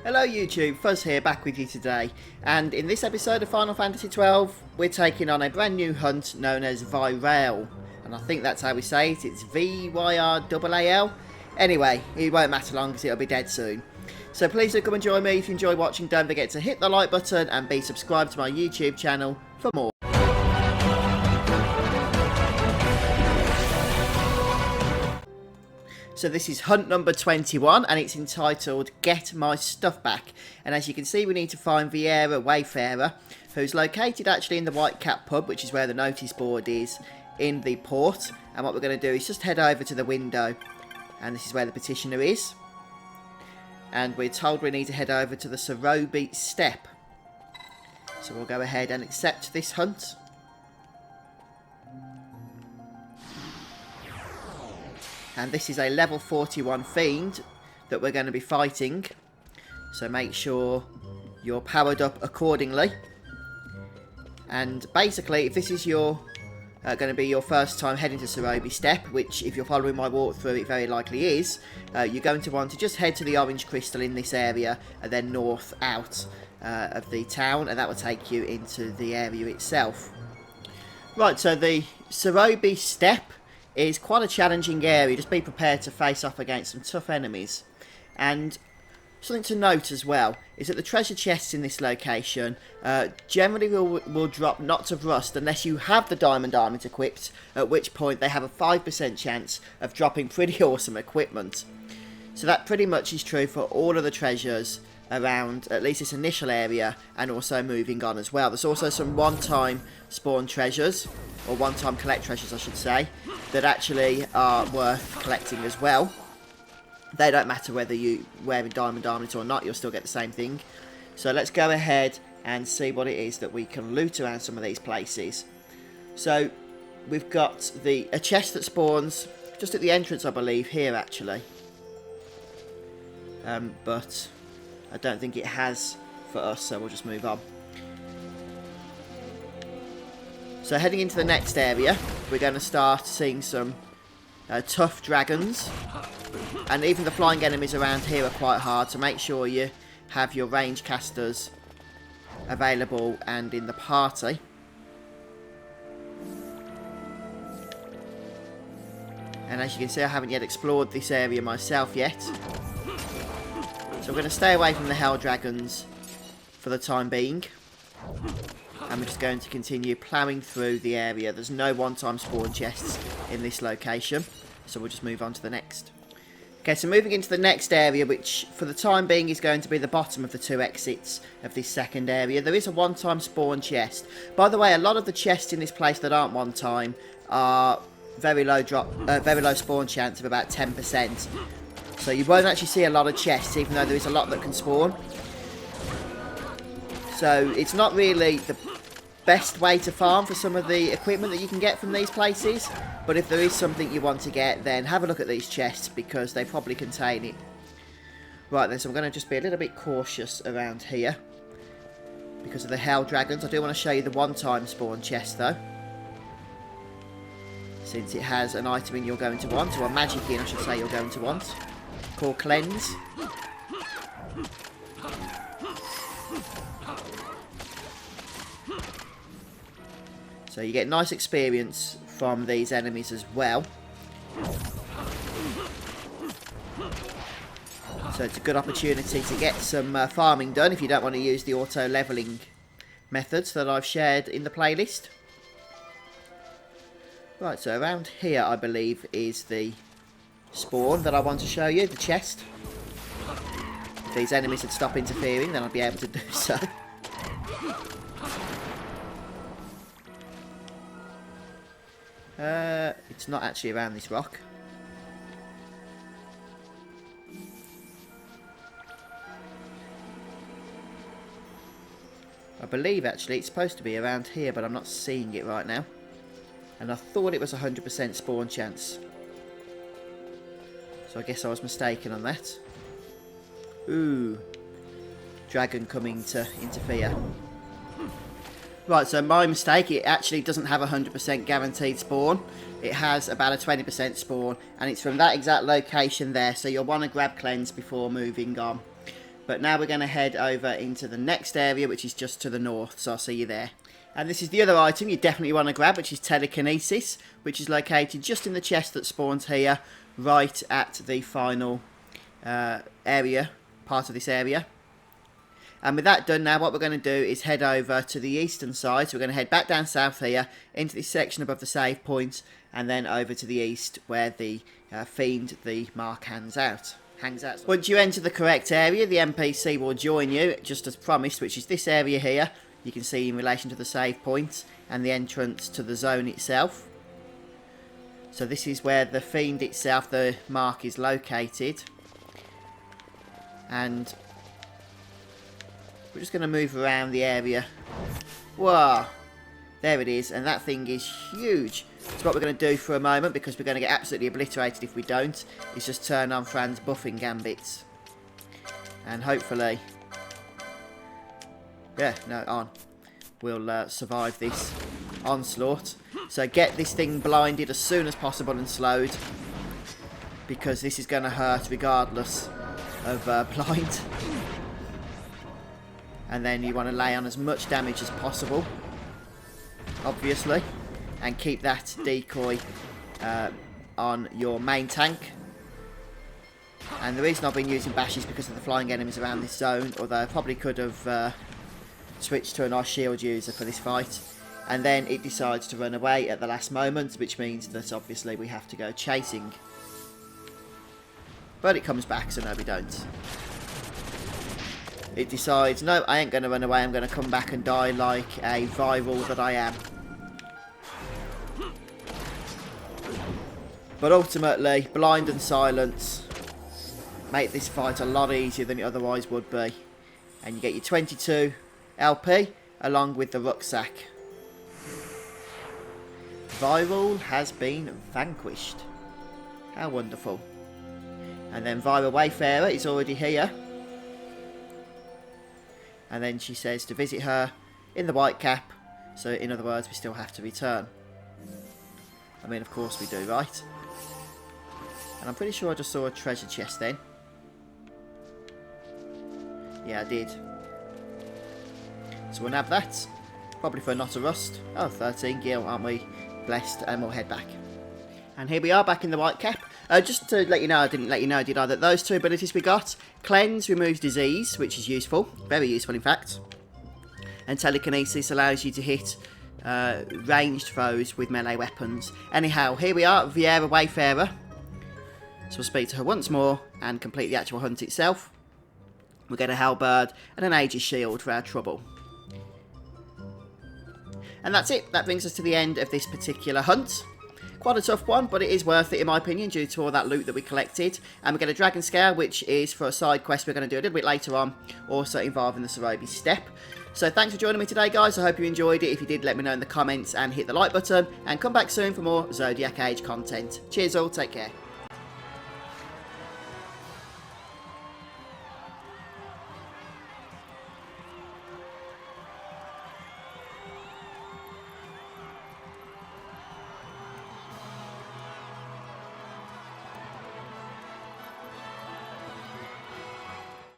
Hello YouTube, Fuzz here, back with you today, and in this episode of Final Fantasy XII, we're taking on a brand new hunt known as Vyraal, and I think that's how we say it, it's V-Y-R-A-A-L. Anyway, it won't matter long because it'll be dead soon. So please do come and join me. If you enjoy watching, don't forget to hit the like button and be subscribed to my YouTube channel for more. So this is hunt number 21 and it's entitled Get My Stuff Back. And as you can see, we need to find Vieira Wayfarer, who's located actually in the White Cat pub, which is where the notice board is in the port. And what we're going to do is just head over to the window, and this is where the petitioner is. And we're told we need to head over to the Cerobi Steppe. So we'll go ahead and accept this hunt. And this is a level 41 fiend that we're going to be fighting. So make sure you're powered up accordingly. And basically, if this is your going to be your first time heading to Cerobi Steppe, which if you're following my walkthrough it very likely is, you're going to want to just head to the orange crystal in this area and then north out of the town, and that will take you into the area itself. Right, so the Cerobi Steppe is quite a challenging area. Just be prepared to face off against some tough enemies. And something to note as well is that the treasure chests in this location generally will drop knots of rust unless you have the diamond armament equipped, at which point they have a 5% chance of dropping pretty awesome equipment. So that pretty much is true for all of the treasures around at least this initial area, and also moving on as well. There's also some one-time spawn treasures, or one-time collect treasures I should say, that actually are worth collecting as well. They don't matter whether you're wearing diamond armament or not, you'll still get the same thing. So let's go ahead and see what it is that we can loot around some of these places. So we've got a chest that spawns just at the entrance, I believe, here actually. But I don't think it has for us, so we'll just move on. So heading into the next area, we're going to start seeing some tough dragons. And even the flying enemies around here are quite hard, so make sure you have your range casters available and in the party. And as you can see, I haven't yet explored this area myself yet. So we're going to stay away from the hell dragons for the time being. And we're just going to continue ploughing through the area. There's no one-time spawn chests in this location, so we'll just move on to the next. Okay, so moving into the next area, which for the time being is going to be the bottom of the two exits of this second area. There is a one-time spawn chest. By the way, a lot of the chests in this place that aren't one-time are very low spawn chance of about 10%. So you won't actually see a lot of chests, even though there is a lot that can spawn. So it's not really the best way to farm for some of the equipment that you can get from these places. But if there is something you want to get, then have a look at these chests, because they probably contain it. Right then, so I'm going to just be a little bit cautious around here because of the hell dragons. I do want to show you the one-time spawn chest though, since it has an item you're going to want, or a magic in I should say you're going to want, called Cleanse. So you get nice experience from these enemies as well. So it's a good opportunity to get some farming done if you don't want to use the auto leveling methods that I've shared in the playlist. Right, so around here I believe is the spawn that I want to show you, the chest. If these enemies would stop interfering, then I'd be able to do so. It's not actually around this rock. I believe actually it's supposed to be around here, but I'm not seeing it right now. And I thought it was 100% spawn chance. So I guess I was mistaken on that. Ooh. Dragon coming to interfere. Right, so my mistake, it actually doesn't have 100% guaranteed spawn. It has about a 20% spawn, and it's from that exact location there, so you'll want to grab Cleanse before moving on. But now we're going to head over into the next area, which is just to the north, so I'll see you there. And this is the other item you definitely want to grab, which is telekinesis, which is located just in the chest that spawns here, right at the final area, part of this area. And with that done now, what we're going to do is head over to the eastern side. So we're going to head back down south here, into this section above the save point, and then over to the east where the fiend, the mark, hangs out. Once you enter the correct area, the NPC will join you, just as promised, which is this area here. You can see in relation to the save point and the entrance to the zone itself. So this is where the fiend itself, the mark, is located. And we're just going to move around the area. Whoa! There it is, and that thing is huge. So what we're going to do for a moment, because we're going to get absolutely obliterated if we don't, is just turn on Fran's buffing gambits. And hopefully... yeah, no, on. We'll survive this onslaught. So get this thing blinded as soon as possible and slowed, because this is going to hurt regardless of blind. And then you want to lay on as much damage as possible, obviously, and keep that decoy on your main tank. And the reason I've been using Bash is because of the flying enemies around this zone, although I probably could have switched to a nice shield user for this fight. And then it decides to run away at the last moment, which means that obviously we have to go chasing. But it comes back, so no, we don't. It decides, no, I ain't going to run away, I'm going to come back and die like a Vyraal that I am. But ultimately, blind and silence make this fight a lot easier than it otherwise would be. And you get your 22 LP along with the rucksack. Vyraal has been vanquished. How wonderful. And then Vyra Wayfarer is already here. And then she says to visit her in the White Cap. So in other words, we still have to return. I mean, of course we do, right? And I'm pretty sure I just saw a treasure chest then. Yeah, I did. So we'll nab that. Probably for not a rust. Oh, 13 gil, aren't we? Blessed. And we'll head back. And here we are back in the White Cap. Just to let you know, I didn't let you know, did I, that those two abilities we got. Cleanse removes disease, which is useful. Very useful, in fact. And telekinesis allows you to hit ranged foes with melee weapons. Anyhow, here we are, Vyra Wayfarer. So we'll speak to her once more and complete the actual hunt itself. We'll get a halberd and an Aegis shield for our trouble. And that's it. That brings us to the end of this particular hunt. Quite a tough one, but it is worth it in my opinion due to all that loot that we collected. And we get a dragon scale, which is for a side quest we're going to do a little bit later on, also involving the Cerobi Steppe. So thanks for joining me today, guys. I hope you enjoyed it. If you did, let me know in the comments and hit the like button. And come back soon for more Zodiac Age content. Cheers all, take care.